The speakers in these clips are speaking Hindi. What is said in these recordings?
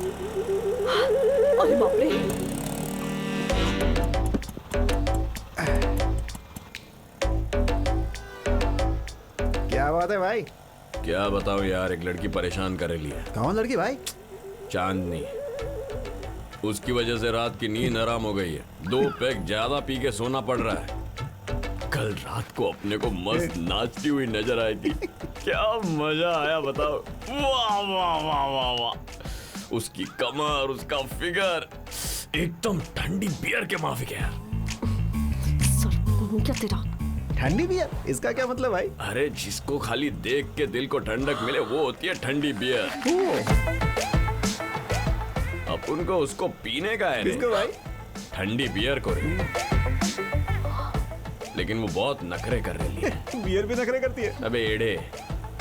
अरे बाप रे। क्या बात है भाई? क्या बताओ यार, एक लड़की परेशान कर रही है। कौन लड़की भाई? चांदनी। उसकी वजह से रात की नींद हराम हो गई है। 2 पैक ज्यादा पी के सोना पड़ रहा है। कल रात को अपने को मस्त नाचती हुई नजर आई थी। क्या मजा आया बताओ। वाह वाह वाह वाह वाह। उसकी कमर, उसका फिगर एकदम ठंडी बियर के माफिक है यार। सर बोलूं क्या तेरा? ठंडी बियर? इसका क्या मतलब भाई? अरे जिसको खाली देख के दिल को ठंडक मिले वो होती है ठंडी बियर। अपन को उसको पीने का है। किसको भाई? ठंडी बियर को रे। लेकिन वो बहुत नखरे कर रही है। बियर भी नखरे करती है? अबे एड़े,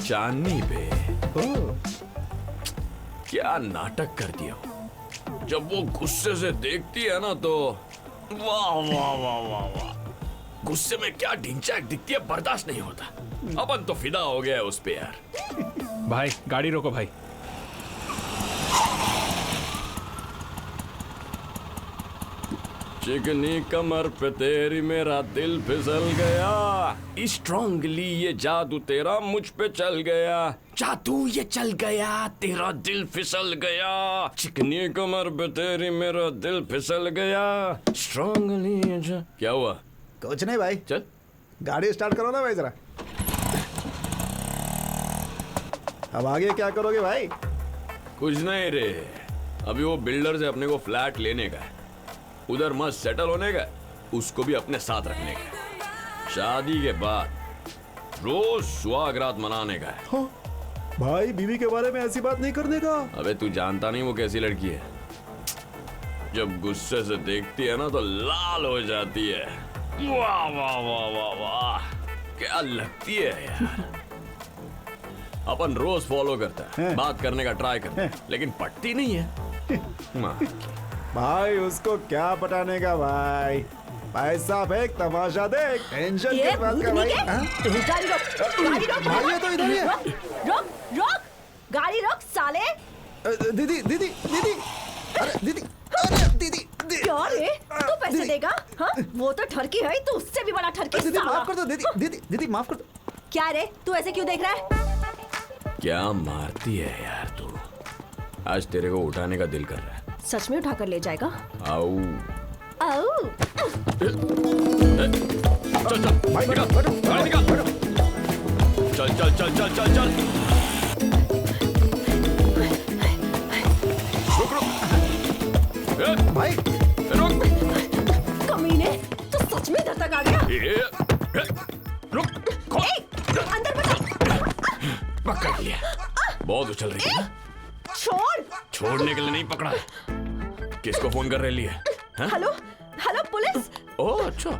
चांदनी पे क्या नाटक कर दिया हो। जब वो गुस्से से देखती है ना तो वाह वाह वाह वाह वाह। गुस्से में क्या ढिंचैक दिखती है, बर्दाश्त नहीं होता। अपन तो फिदा हो गया है उस पे यार। भाई गाड़ी रोको भाई। चिकनी कमर पे तेरी मेरा दिल फिसल गया। स्ट्रांगली ये जादू तेरा मुझ पे चल गया। जादू ये चल गया, तेरा दिल फिसल गया। चिकनी कमर पे तेरी मेरा दिल फिसल गया। स्ट्रांगली क्या हुआ? कुछ नहीं भाई। चल गाड़ी स्टार्ट करो ना भाई जरा। अब आगे क्या करोगे भाई? कुछ नहीं रे, अभी वो बिल्डर से अपने को फ्लैट लेने का है। उधर मस्त सेटल होने का, उसको भी अपने साथ रखने का। शादी के बाद रोज सुहागरात मनाने का है। हाँ? भाई बीवी के बारे में ऐसी बात नहीं करने का। अबे तू जानता नहीं वो कैसी लड़की है। जब गुस्से से देखती है ना तो लाल हो जाती है। वाह वाह वाह वाह वाह, क्या लगती है यार। अपन रोज फॉलो करता है, बात करने का ट्राई करता है, लेकिन पटती नहीं है। भाई उसको क्या पटाने का भाई? पैसा फेंक, तमाशा देख, टेंशन ये के बात का भाई। हाँ? गाड़ी रोक, गाड़ी रोक। भाई ये तो इधर ही है। रोक रोक, गाड़ी रोक साले। दीदी दीदी दीदी, अरे दीदी, अरे दीदी क्या रे? तू पैसे देगा? हाँ? वो तो ठरकी है, तू उससे भी बड़ा ठरकी दीदी साला। माफ कर दो दीदी, दीदी दीदी माफ कर दो। क्या रे, तू ऐसे क्यों देख रहा है? क्या मारती है यार तू। आज तेरे को उठाने का दिल कर रहा है। सच में उठा कर ले जाएगा? आओ आओ। चल चल भाई निकाल, बैठो, गाड़ी निकाल। चल चल चल चल चल चल। रुक रुक। भाई रुक। कमीने, तू सच में इधर तक आ गया? रुक खोल। अंदर बता। पकड़ लिया। बहुत उछल रही है। छोड़। छोड़ने के लिए नहीं पकड़ा। किसको फोन कर रही है? Hello hello police. ओह अच्छा।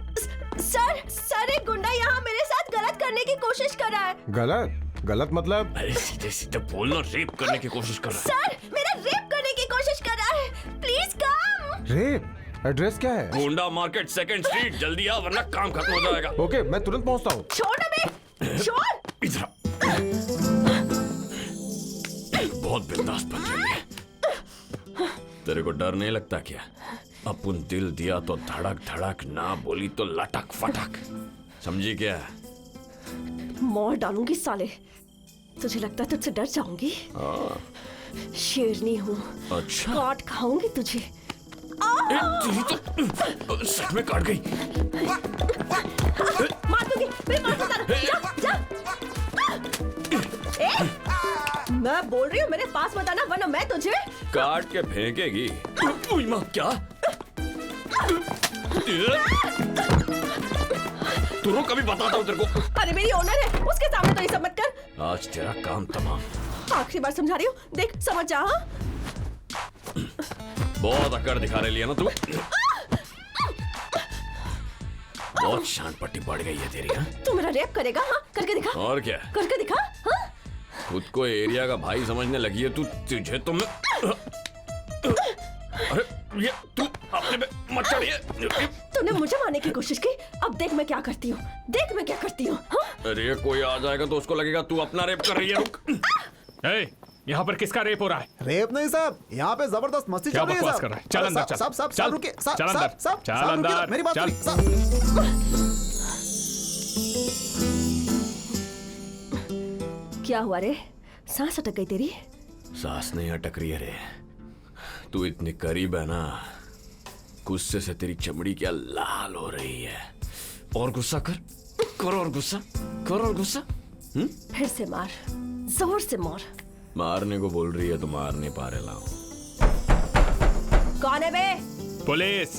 सर एक गुंडा यहाँ मेरे साथ गलत करने की कोशिश कर रहा है। गलत? गलत मतलब? अरे सीधे सीधे बोलना, रेप करने की कोशिश कर रहा है। सर मेरा रेप करने की कोशिश कर रहा है। Please come. रेप? एड्रेस क्या है? Gonda market 2nd street. जल्दी आ वरना काम खत्म हो जाएगा। ओके मैं तुरंत पहुंचता हूँ। छोड़ ना बे, छोड़। इधर आ। बहुत बिंदास बन रही है। तेरे को डर नहीं लगता क्या? अपन दिल दिया तो धड़क धड़क, ना बोली तो लटक फटक। समझी क्या? मार डालूंगी साले। तुझे लगता है तुझसे डर जाऊंगी? शेरनी हूँ। अच्छा। काट खाऊंगी तुझे। तेरी तो सच में काट गई। मार दूंगी, मैं मार दूंगा। जा जा। मैं बोल रही हूँ मेरे पास मत आना वरना मैं तुझे काट के फेंकेगी। उई माँ क्या? तू रुक, कभी बताता हूँ तेरे को। अरे मेरी ओनर है, उसके सामने तो ये सब मत कर। आज तेरा काम तमाम। आखिरी बार समझा रही हूँ, देख समझ जा। हाँ? बहुत अकड़ दिखा रही है ना तू। बहुत शान पट्टी बढ़ गई है तेरी। हाँ? तू मेरा रेप करेगा? हाँ करके दिखा। और क्या? करके दिखा। हाँ? खुद को एरिया का भाई समझने लगी है तू। तुझे तो मैं अरे ये तू अपने पे मत चढ़िए। तूने मुझे मारने की कोशिश की, अब देख मैं क्या करती हूँ। देख मैं क्या करती हूँ। हाँ? अरे कोई आ जाएगा तो उसको लगेगा तू अपना रेप कर रही है। रुक। ए, यहाँ पर किसका रेप हो रहा है? रेप नहीं साहब, यहाँ पे जबरदस्त मस्ती क्या चल रही है बकवास साहब। कर रहा है? चल अंदर, चल। साहब साहब चल। साहब रुकिए, साहब चल साहब अंदर। साहब चल साहब रुकिए, अंदर। मेरी बात चल। सुनिए साहब। क्या हुआ रे? सांस अटक गई तेरी? सांस नहीं अटक रही है रे, तू इतनी करीब है ना, गुस्से से तेरी चमड़ी क्या लाल हो रही है। और गुस्सा कर, कर और गुस्सा, कर और गुस्सा। फिर से मार, जोर से मार। मारने को बोल रही है तो मार नहीं पा रहे लाओ। कौन है बे? पुलिस।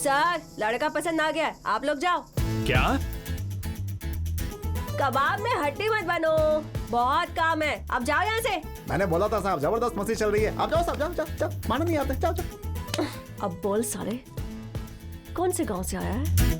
सर, लड़का पसंद आ गया, आप लोग जाओ। क्या? कबाब में हड्डी मत बनो, बहुत काम है, अब जाओ यहाँ से। मैंने बोला था साहब, जबरदस्त मस्ती चल रही है। आप जाओ साहब, जाओ जाओ जाओ, मानो नहीं आते, जाओ जाओ। अब बोल साले, कौन से गांव से आया है?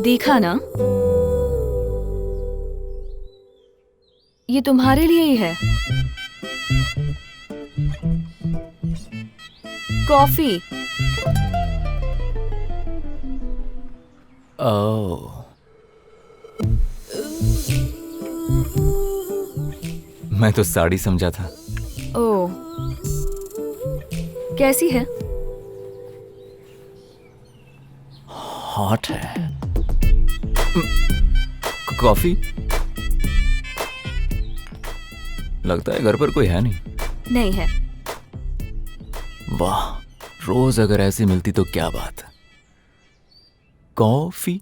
देखा ना, ये तुम्हारे लिए ही है। कॉफी। ओह, मैं तो साड़ी समझा था। ओह, कैसी है? हॉट है। कॉफी? लगता है घर पर कोई है नहीं। नहीं है। वाह, रोज अगर ऐसी मिलती तो क्या बात। कॉफी?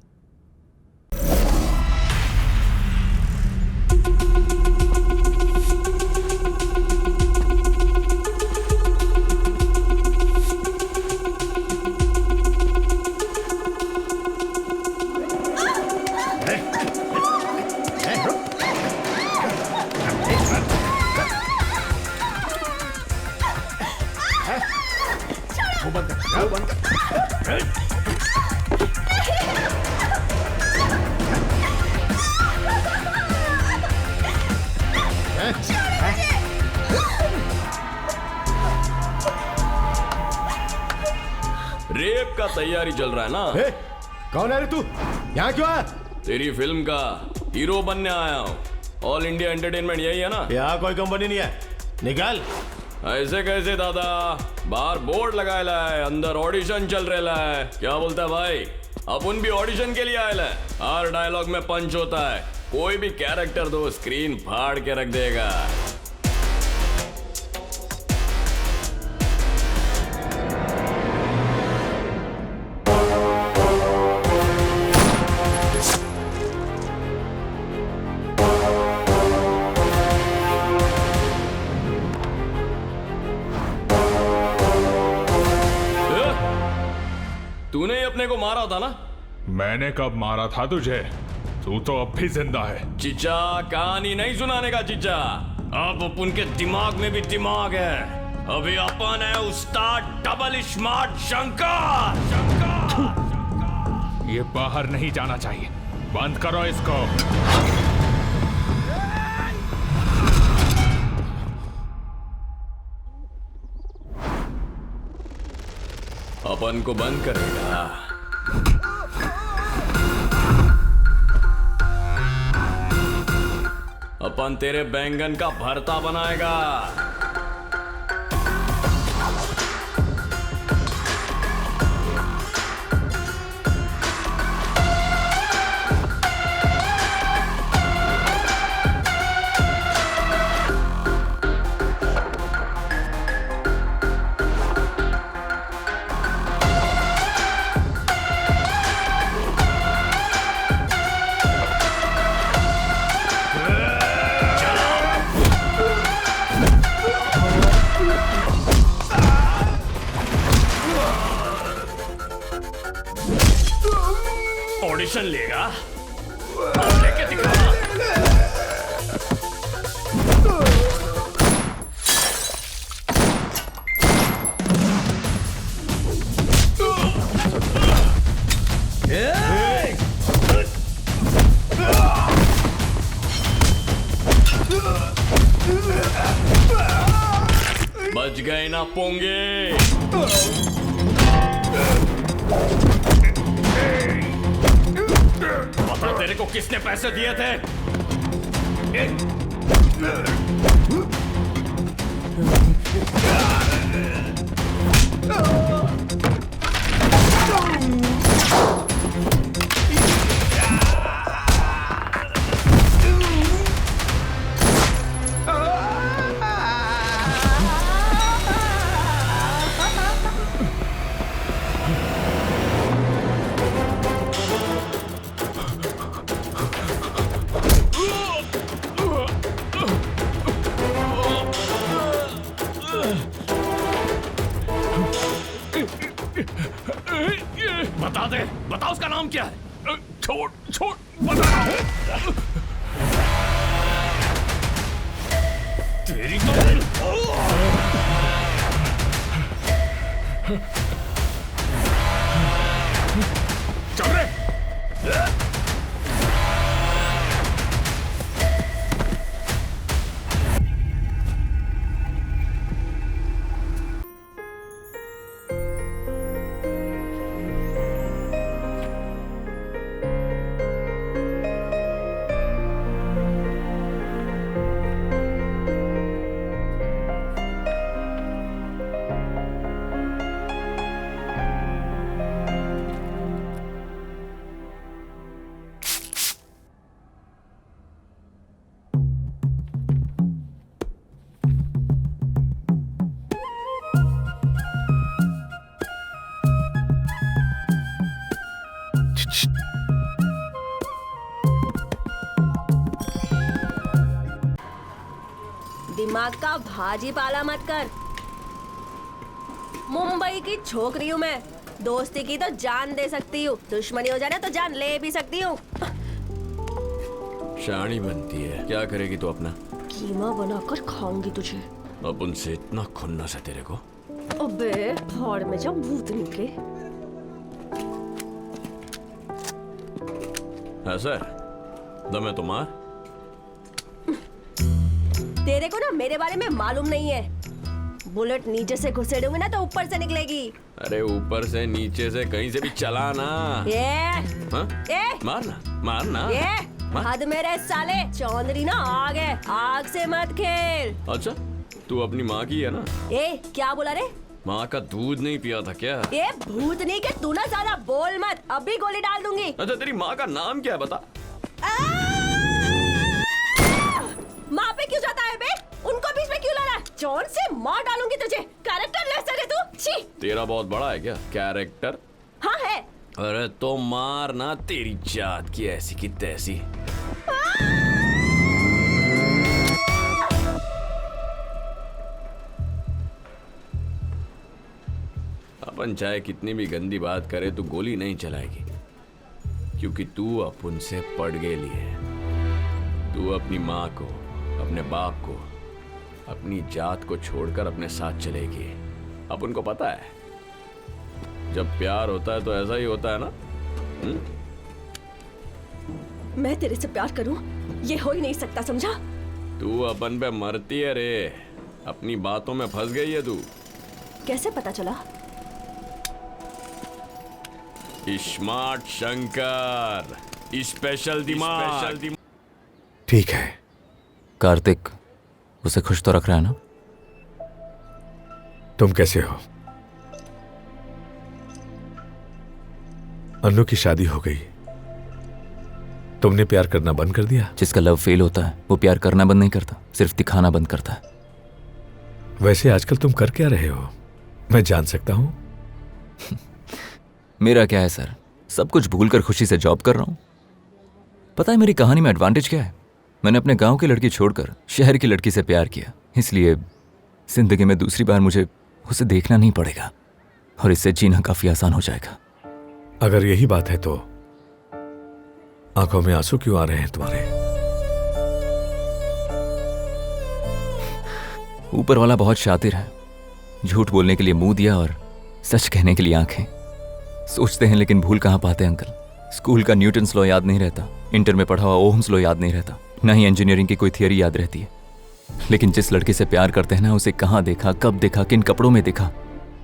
रेप का तैयारी चल रहा है ना? ए, कौन है रे तू? यहाँ क्यों आया? तेरी फिल्म का हीरो बनने आया हूँ। ऑल इंडिया एंटरटेनमेंट यही है ना? यहाँ कोई कंपनी नहीं है, निकाल। ऐसे कैसे दादा, बाहर बोर्ड लगाया है, अंदर ऑडिशन चल रहा है। क्या बोलता है भाई? अपन भी ऑडिशन के लिए आया है। हर डायलॉग में पंच होता है, कोई भी कैरेक्टर दो स्क्रीन फाड़ के रख देगा। तूने ही अपने को मारा था ना? मैंने कब मारा था तुझे? तू तो अब भी जिंदा है। चिचा, कहानी नहीं सुनाने का चिचा। अब अपन के दिमाग में भी दिमाग है। अभी अपन है उस्ताद डबल स्मार्ट शंकर। ये बाहर नहीं जाना चाहिए, बंद करो इसको। अपन को बंद करेगा। अपन तेरे बैंगन का भरता बनाएगा। ऑडिशन लेगा? अब लेके दिखा। बच गए ना पोंगे। बता तेरे को किसने पैसे दिए थे? बता दे, बता उसका नाम क्या है? छोड़ छोड़, बता रहा हूं। तेरी तो चल रे। दिमाग का भाजी पाला मत कर। मुंबई की छोकरी हूँ मैं, दोस्ती की तो जान दे सकती हूँ, दुश्मनी हो जाए ना तो जान ले भी सकती हूँ। शानी बनती है, क्या करेगी तू अपना? कीमा बनाकर खाऊंगी तुझे। अब उनसे इतना खुन्नस है तेरे को? अबे भाड़ में जा भूतनी के। ऐसा है? दमे तो मार। तेरे को ना मेरे बारे में मालूम नहीं है। बुलेट नीचे से घुसेड़ूंगी ना तो ऊपर से निकलेगी। अरे ऊपर से नीचे से कहीं से भी चला ना। हाँ? मारना मारना। हद मेरे साले, चौंदरी ना आग है, आग से मत खेल। अच्छा तू अपनी माँ की है ना? क्या बोला रे? माँ का दूध नहीं पिया था क्या? भूतनी के तू ना ज्यादा बोल मत, अभी गोली डाल दूंगी। अच्छा तेरी माँ का नाम क्या है बता? माँ पे क्यों जाता है बे? उनको बीच में क्यों ला रहा है? जॉन से मार डालूंगी तुझे। कैरेक्टर लेस है तू। छी। तेरा बहुत बड़ा है क्या कैरेक्टर? हाँ है। अरे तो मार ना, तेरी जात की ऐसी की तैसी। अपन चाहे कितनी भी गंदी बात करे तू गोली नहीं चलाएगी, क्योंकि तू अपन से पड़ गेली है। तू अपनी माँ को, अपने बाप को, अपनी जात को छोड़कर अपने साथ चलेगी। अब उनको पता है जब प्यार होता है तो ऐसा ही होता है ना। मैं तेरे से प्यार करूं ये हो ही नहीं सकता, समझा? तू अपन पे मरती है रे, अपनी बातों में फंस गई है तू। कैसे पता चला? स्मार्ट शंकर, स्पेशल दिमाग। ठीक है कार्तिक, उसे खुश तो रख रहा है ना? तुम कैसे हो? अन्नू की शादी हो गई, तुमने प्यार करना बंद कर दिया। जिसका लव फेल होता है वो प्यार करना बंद नहीं करता, सिर्फ दिखाना बंद करता है। वैसे आजकल तुम कर क्या रहे हो, मैं जान सकता हूं? मेरा क्या है सर, सब कुछ भूलकर खुशी से जॉब कर रहा हूं। पता है मेरी कहानी में एडवांटेज क्या है? मैंने अपने गांव की लड़की छोड़कर शहर की लड़की से प्यार किया, इसलिए जिंदगी में दूसरी बार मुझे उसे देखना नहीं पड़ेगा और इससे जीना काफी आसान हो जाएगा। अगर यही बात है तो आंखों में आंसू क्यों आ रहे हैं तुम्हारे? ऊपर वाला बहुत शातिर है, झूठ बोलने के लिए मुंह दिया और सच कहने के लिए आंखें। सोचते हैं लेकिन भूल कहां पाते अंकल। स्कूल का न्यूटन्स लॉ याद नहीं रहता, इंटर में पढ़ा हुआ ओहम्स लॉ याद नहीं रहता, ना ही इंजीनियरिंग की कोई थियरी याद रहती है। लेकिन जिस लड़के से प्यार करते हैं ना, उसे कहाँ देखा, कब देखा, किन कपड़ों में देखा,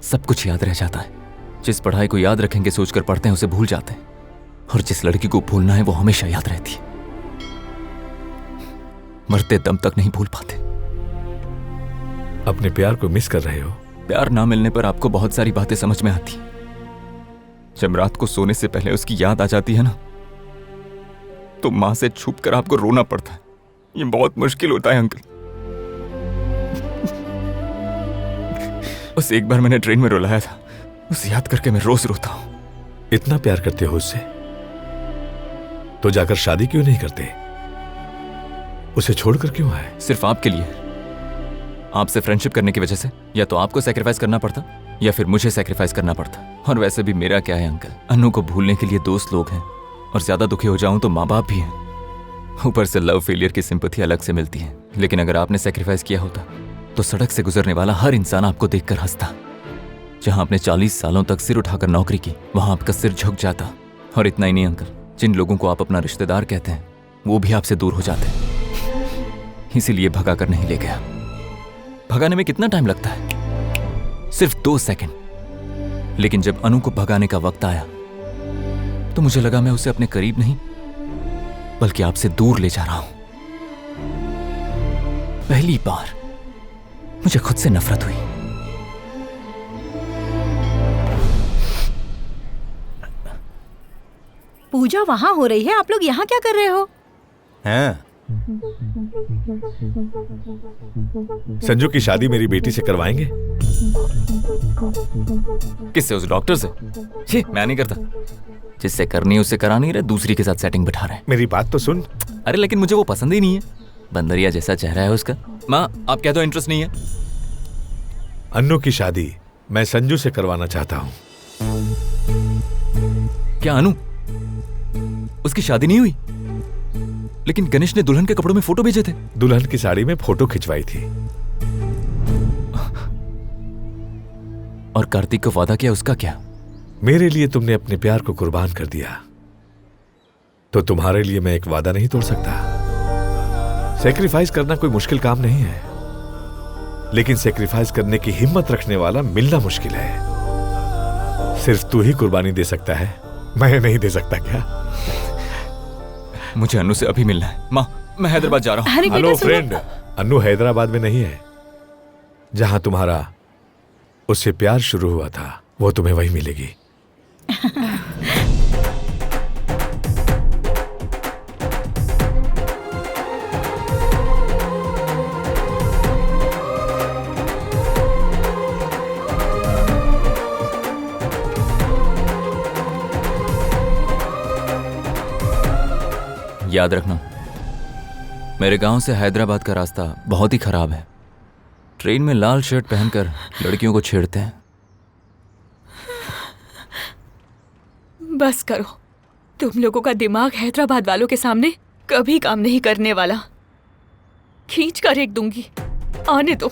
सब कुछ याद रह जाता है। जिस पढ़ाई को याद रखेंगे सोचकर पढ़ते हैं उसे भूल जाते हैं, और जिस लड़की को भूलना है वो हमेशा याद रहती है। मरते दम तक नहीं भूल पाते। अपने प्यार को मिस कर रहे हो? प्यार ना मिलने पर आपको बहुत सारी बातें समझ में आती। जब रात को सोने से पहले उसकी याद आ जाती है ना, तो मां से छुप कर आपको रोना पड़ता है। ये बहुत मुश्किल होता है अंकल। बस एक बार मैंने ट्रेन में रुलाया था, उसे याद करके मैं रोज रोता हूं। इतना प्यार करते हो उससे तो जाकर शादी क्यों नहीं करते? उसे छोड़कर क्यों आए? सिर्फ आपके लिए, आपसे फ्रेंडशिप करने की वजह से। या तो आपको सैक्रिफाइस करना पड़ता या फिर मुझे सैक्रिफाइस करना पड़ता। और वैसे भी मेरा क्या है अंकल, अनु को भूलने के लिए दोस्त लोग हैं, और ज्यादा दुखी हो जाऊं तो माँ बाप भी हैं। ऊपर से लव फेलियर की सिंपैथी अलग से मिलती है। लेकिन अगर आपने सैक्रिफाइस किया होता तो सड़क से गुजरने वाला हर इंसान आपको देखकर हंसता। जहां आपने 40 सालों तक सिर उठाकर नौकरी की, वहां आपका सिर झुक जाता। और इतना ही नहीं अंकल, जिन लोगों को आप अपना रिश्तेदार कहते हैं वो भी आपसे दूर हो जाते। इसीलिए भगा कर नहीं ले गया। भगाने में कितना टाइम लगता है? सिर्फ 2 सेकंड। लेकिन जब अनु को भगाने का वक्त आया तो मुझे लगा मैं उसे अपने करीब नहीं बल्कि आपसे दूर ले जा रहा हूं। पहली बार मुझे खुद से नफरत हुई। पूजा वहां हो रही है, आप लोग यहाँ क्या कर रहे हो? हैं? संजू की शादी मेरी बेटी से करवाएंगे। किससे? उस डॉक्टर से? छी, मैं नहीं करता। जिससे करनी है उससे करा नहीं रहे, दूसरी के साथ सेटिंग बिठा रहे हैं। मेरी बात तो सुन। अरे लेकिन मुझे वो पसंद ही नहीं है। बंदरिया जैसा चेहरा है उसका। माँ आप कह दो इंटरेस्ट नहीं है। अन्नू की शादी मैं संजू से करवाना चाहता हूँ। क्या अनु? उसकी शादी नहीं हुई? लेकिन गणेश ने दुल्हन के कपड़ों में फोटो भेजे थे। दुल्हन की साड़ी में फोटो खिंचवाई थी। और कार्तिक को वादा किया, उसका क्या? मेरे लिए तुमने अपने प्यार को कुर्बान कर दिया, तो तुम्हारे लिए मैं एक वादा नहीं तोड़ सकता। सैक्रिफाइस करना कोई मुश्किल काम नहीं है, लेकिन सैक्रिफाइस करने की हिम्मत रखने वाला मिलना मुश्किल है। सिर्फ तू ही कुर्बानी दे सकता है, मैं नहीं दे सकता। क्या? मुझे अनु से अभी मिलना है। माँ मैं हैदराबाद जा रहा हूँ। हेलो फ्रेंड, अनु हैदराबाद में नहीं है। जहां तुम्हारा उससे प्यार शुरू हुआ था वो तुम्हें वही मिलेगी। याद रखना, मेरे गांव से हैदराबाद का रास्ता बहुत ही खराब है। ट्रेन में लाल शर्ट पहनकर लड़कियों को छेड़ते हैं। बस करो, तुम लोगों का दिमाग हैदराबाद वालों के सामने कभी काम नहीं करने वाला। खींच कर एक दूंगी, आने दो।